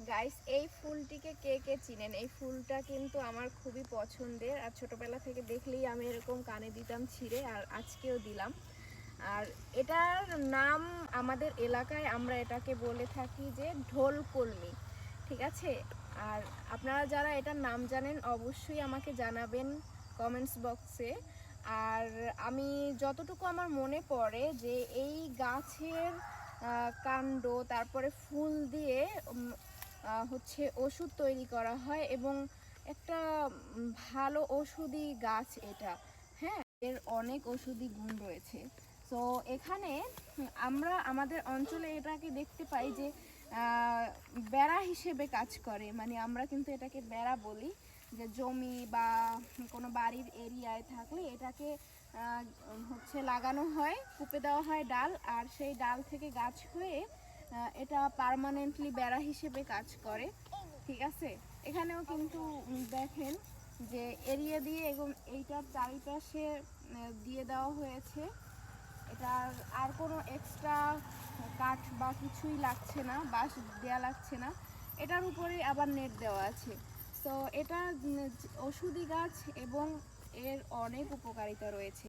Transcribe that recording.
Guys, এই ফুলটিকে কে কে চিনেন? এই ফুলটা কিন্তু আমার খুবই পছন্দের, আর ছোটবেলা থেকে দেখলেই আমি এরকম কানে দিতাম ছিঁড়ে, আর আজকেও দিলাম। আর এটার নাম আমাদের এলাকায় আমরা এটাকে বলে থাকি যে ঢোল কলমি, ঠিক আছে? আর আপনারা যারা এটার নাম জানেন অবশ্যই আমাকে জানাবেন কমেন্টস বক্সে। আর আমি যতটুকু আমার মনে পড়ে যে এই গাছের কাণ্ড তারপরে ফুল দিয়ে হচ্ছে ওষুধ তৈরি করা হয়, এবং একটা ভালো ওষুধি গাছ এটা। হ্যাঁ, এর অনেক ওষুধি গুণ রয়েছে। তো এখানে আমরা আমাদের অঞ্চলে এটাকে দেখতে পাই যে বেড়া হিসেবে কাজ করে, মানে আমরা কিন্তু এটাকে বেড়া বলি। যে জমি বা কোনো বাড়ির এরিয়ায় থাকলে এটাকে হচ্ছে লাগানো হয়, কুপে দেওয়া হয় ডাল, আর সেই ডাল থেকে গাছ হয়ে এটা পার্মানেন্টলি বেড়া হিসেবে কাজ করে, ঠিক আছে? এখানেও কিন্তু দেখেন যে এরিয়া দিয়ে এবং এইটার চারিপাশে দিয়ে দেওয়া হয়েছে। এটার আর কোনো এক্সট্রা কাঠ বা কিছুই লাগছে না, বাঁশ দেওয়া লাগছে না, এটার উপরেই আবার নেট দেওয়া আছে। তো এটা ওষুধি গাছ এবং এর অনেক উপকারিতা রয়েছে।